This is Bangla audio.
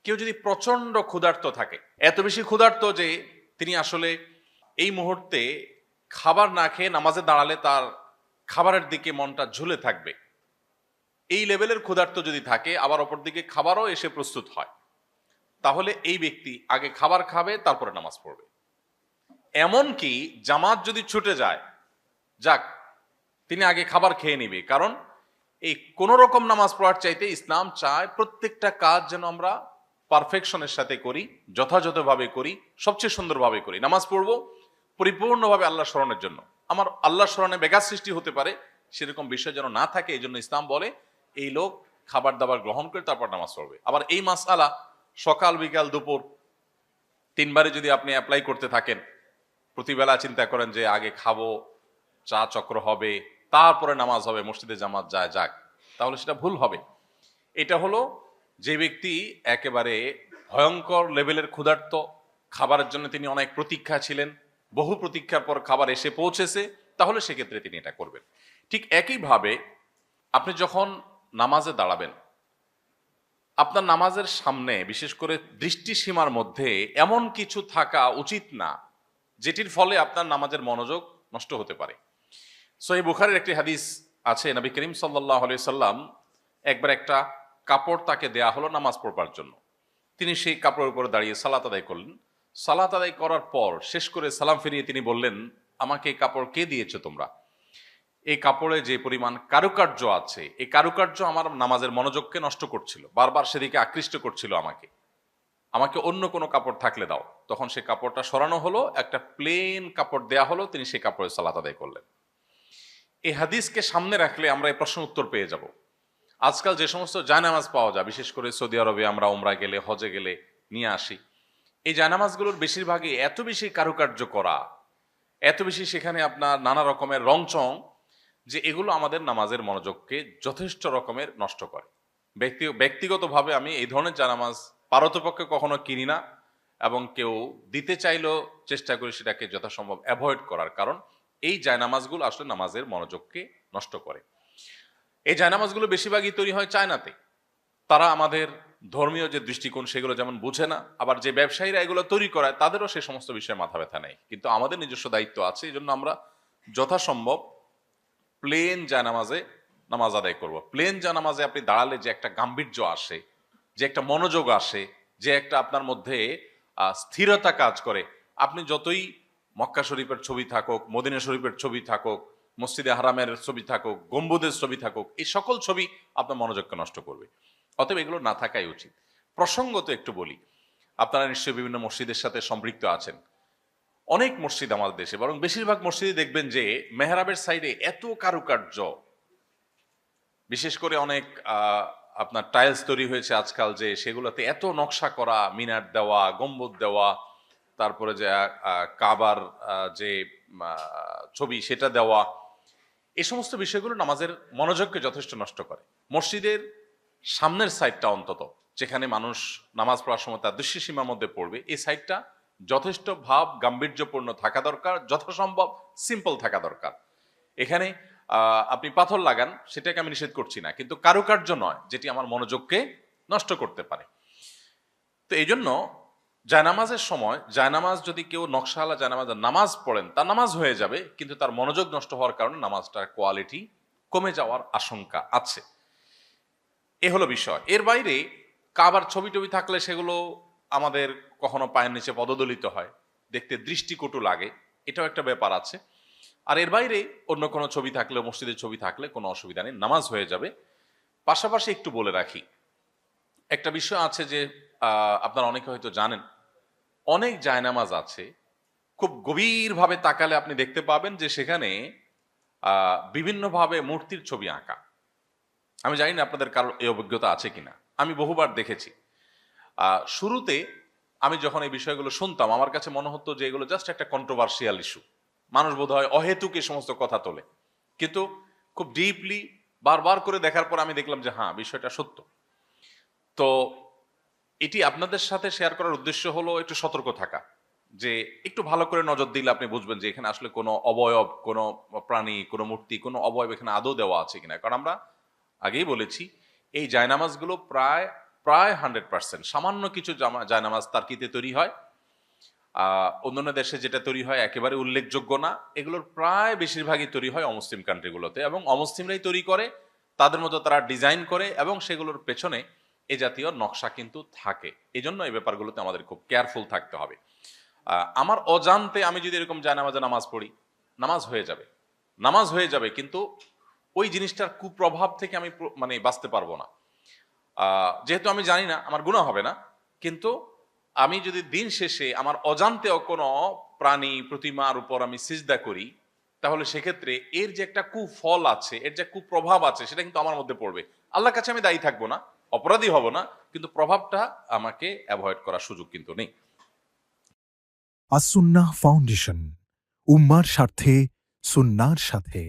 কেউ যদি প্রচন্ড ক্ষুধার্ত থাকে, এত বেশি ক্ষুধার্ত যে তিনি আসলে এই মুহূর্তে খাবার না খেয়ে নামাজে দাঁড়ালে তার খাবারের দিকে মনটা ঝুলে থাকবে, এই লেভেলের ক্ষুধার্ত যদি থাকে, আবার অপরদিকে খাবারও এসে প্রস্তুত হয়, তাহলে এই ব্যক্তি আগে খাবার খাবে, তারপরে নামাজ পড়বে। এমনকি জামাত যদি ছুটে যায়, যাক, তিনি আগে খাবার খেয়ে নিবে। কারণ এই কোন রকম নামাজ পড়ার চাইতে ইসলাম চায় প্রত্যেকটা কাজ যেন আমরা পারফেকশনের সাথে করি, যথাযথভাবে করি, সবচেয়ে সুন্দরভাবে করি। নামাজ পড়বো পরিপূর্ণভাবে আল্লাহ স্মরণের জন্য, আমার আল্লাহ স্মরণে ব্যাঘাত সৃষ্টি হতে পারে সেরকম বিষয় যেন না থাকে। এই জন্য ইসলাম বলে এই লোক খাবার দাবার গ্রহণ করে তারপর নামাজ পড়বে। আবার এই মাসআলা সকাল বিকাল দুপুর তিনবারে যদি আপনি অ্যাপ্লাই করতে থাকেন, প্রতিবেলা চিন্তা করেন যে আগে খাবো, চা চক্র হবে, তারপরে নামাজ হবে, মসজিদে জামাত যায়, যাক, তাহলে সেটা ভুল হবে। এটা হলো যে ব্যক্তি একেবারে ভয়ঙ্কর লেভেলের ক্ষুধার্ত, খাবারের জন্য তিনি অনেক প্রতীক্ষা ছিলেন, বহু প্রতীক্ষার পর খাবার এসে পৌঁছেছে, তাহলে সেক্ষেত্রে তিনি এটা করবেন। ঠিক একইভাবে আপনি যখন নামাজে দাঁড়াবেন, আপনার নামাজের সামনে বিশেষ করে দৃষ্টিসীমার মধ্যে এমন কিছু থাকা উচিত না যেটির ফলে আপনার নামাজের মনোযোগ নষ্ট হতে পারে। সহিহ বুখারীর একটি হাদিস আছে, নবী করিম সাল্লাল্লাহু আলাইহি সাল্লাম একবার একটা কাপড় তাকে দেয়া হলো নামাজ পড়বার জন্য। তিনি সেই কাপড়ের উপরে দাঁড়িয়ে সালাত আদায় করলেন। সালাত আদায় করার পর শেষ করে সালাম ফিরিয়ে তিনি বললেন, আমাকে এই কাপড় কে দিয়েছো তোমরা? এই কাপড়ে যে পরিমাণ কারুকার্য আছে, এই কারুকার্য আমার নামাজের মনোযোগকে নষ্ট করছিল, বারবার সেদিকে আকৃষ্ট করছিল আমাকে। আমাকে অন্য কোনো কাপড় থাকলে দাও। তখন সেই কাপড়টা সরানো হলো, একটা প্লেন কাপড় দেয়া হলো, তিনি সেই কাপড়ে সালাত আদায় করলেন। এই হাদিসকে সামনে রাখলে আমরা এই প্রশ্ন উত্তর পেয়ে যাব। আজকাল যে সমস্ত জায়নামাজ পাওয়া যায়, বিশেষ করে সৌদি আরবে আমরা উমরা গেলে, হজে গেলে নিয়ে আসি, এই জায়নামাজগুলোর বেশিরভাগই এত বেশি কারুকার্য করা, এত বেশি সেখানে আপনার নানা রকমের রংচং, যে এগুলো আমাদের নামাজের মনোযোগকে যথেষ্ট রকমের নষ্ট করে। ব্যক্তিগতভাবে আমি এই ধরনের জায়নামাজ পারতপক্ষে কখনো কিনি না, এবং কেউ দিতে চাইলেও চেষ্টা করি সেটাকে যথাসম্ভব অ্যাভয়েড করার। কারণ এই জায়নামাজগুলো আসলে নামাজের মনোযোগকে নষ্ট করে। এই জায়নামাজগুলো বেশিরভাগই তৈরি হয় চায়নাতে। তারা আমাদের ধর্মীয় যে দৃষ্টিকোণ সেগুলো যেমন বুঝে না, আবার যে ব্যবসায়ীরা এগুলো তৈরি করায় তাদেরও সে সমস্ত বিষয়ে মাথা ব্যথা নেই। কিন্তু আমাদের নিজস্ব দায়িত্ব আছে, এই জন্য আমরা যথাসম্ভব প্লেন জায়নামাজে নামাজ আদায় করব। প্লেন জায়নামাজে আপনি দাঁড়ালে যে একটা গাম্ভীর্য আসে, যে একটা মনোযোগ আসে, যে একটা আপনার মধ্যে স্থিরতা কাজ করে, আপনি যতই মক্কা শরীফের ছবি থাকুক, মদিনা শরীফের ছবি থাকুক, মসজিদে হারামের ছবি থাকুক, গম্বুজের ছবি থাকুক, এই সকল ছবি আপনার মনোযোগকে নষ্ট করবে। অতএব এগুলো না থাকাই উচিত। প্রসঙ্গত একটু বলি, আপনারা নিশ্চয়ই বিভিন্ন মসজিদের সাথে সম্পৃক্ত আছেন। অনেক মসজিদ আমাদের দেশে, বরং বেশিরভাগ মসজিদে দেখবেন যে মেহরাবের সাইডে এত কারুকার্য, বিশেষ করে অনেক আপনার টাইলস তৈরি হয়েছে আজকাল, যে সেগুলোতে এত নকশা করা, মিনার দেওয়া, গম্বুজ দেওয়া, তারপরে যে কাবার যে ছবি সেটা দেওয়া, এই সমস্ত বিষয়গুলো নামাজের মনোযোগকে যথেষ্ট নষ্ট করে। মসজিদের সামনের সাইডটা অন্তত, যেখানে মানুষ নামাজ পড়ার সময় তার দৃশ্যসীমার মধ্যে পড়বে, এই সাইডটা যথেষ্ট ভাব গাম্ভীর্যপূর্ণ থাকা দরকার, যথাসম্ভব সিম্পল থাকা দরকার। এখানে আপনি পাথর লাগান, সেটাকে আমি নিষেধ করছি না, কিন্তু কারুকার্য নয় যেটি আমার মনোযোগকে নষ্ট করতে পারে। তো এই জন্য জায়নামাজের সময়, জায়নামাজ যদি কেউ নকশাওয়ালা জায়নামাজে নামাজ পড়েন, তার নামাজ হয়ে যাবে, কিন্তু তার মনোযোগ নষ্ট হওয়ার কারণে নামাজটার কোয়ালিটি কমে যাওয়ার আশঙ্কা আছে। এ হলো বিষয়। এর বাইরে কাবার ছবি টবি থাকলে সেগুলো আমাদের কখনো পায়ের নিচে পদদলিত হয়, দেখতে দৃষ্টিকটু লাগে, এটাও একটা ব্যাপার আছে। আর এর বাইরে অন্য কোনো ছবি থাকলে, মসজিদের ছবি থাকলে কোনো অসুবিধা নেই, নামাজ হয়ে যাবে। পাশাপাশি একটু বলে রাখি, একটা বিষয় আছে যে আপনারা অনেকে হয়তো জানেন, অনেক জায়নামাজ আছে, খুব গভীরভাবে তাকালে আপনি দেখতে পাবেন যে সেখানে বিভিন্নভাবে মূর্তির ছবি আঁকা। আমি জানি না আপনাদের কারোর এই অভিজ্ঞতা আছে কিনা, আমি বহুবার দেখেছি। শুরুতে আমি যখন এই বিষয়গুলো শুনতাম, আমার কাছে মনে হতো যে এগুলো জাস্ট একটা কন্ট্রোভার্সিয়াল ইস্যু, মানুষ বোধহয় অহেতুক এই সমস্ত কথা তোলে। কিন্তু খুব ডিপলি বারবার করে দেখার পর আমি দেখলাম যে হ্যাঁ, বিষয়টা সত্য। তো এটি আপনাদের সাথে শেয়ার করার উদ্দেশ্য হলো একটু সতর্ক থাকা, যে একটু ভালো করে নজর দিলে আপনি বুঝবেন যে এখানে আসলে কোনো অবয়ব, কোনো প্রাণী, কোনো মূর্তি, কোনো অবয়ব এখানে আদৌ দেওয়া আছে কিনা। কারণ আমরা আগেই বলেছি, এই জায়নামাজগুলো প্রায় প্রায় 100%। সামান্য কিছু জায়নামাজ তার্কিতে তৈরি হয়, অন্যান্য দেশে যেটা তৈরি হয় একেবারে উল্লেখযোগ্য না। এগুলোর প্রায় বেশিরভাগই তৈরি হয় অমুসলিম কান্ট্রিগুলোতে, এবং অমুসলিমরাই তৈরি করে, তাদের মতো তারা ডিজাইন করে, এবং সেগুলোর পেছনে এ জাতীয় নকশা কিন্তু থাকে। এই জন্য এই ব্যাপারগুলোতে আমাদের খুব কেয়ারফুল থাকতে হবে। আমার অজান্তে আমি যদি এরকম জায়নামাজে নামাজ পড়ি, নামাজ হয়ে যাবে, নামাজ হয়ে যাবে, কিন্তু ওই জিনিসটার কুপ্রভাব থেকে আমি মানে বাঁচতে পারবো না। যেহেতু আমি জানি না, আমার গুনাহ হবে না, কিন্তু আমি যদি দিন শেষে আমার অজান্তেও কোনো প্রাণী প্রতিমার উপর আমি সিজদা করি, তাহলে সেক্ষেত্রে এর যে একটা কুফল আছে, এর যে কুপ্রভাব আছে, সেটা কিন্তু আমার মধ্যে পড়বে। আল্লাহর কাছে আমি দায়ী থাকবো না, অপরাধী হব না, কিন্তু প্রভাবটা আমাকে অ্যাভয়েড করার সুযোগ কিন্তু নেই। আসুন্নাহ ফাউন্ডেশন, উম্মার স্বার্থে সুন্নাহর সাথে।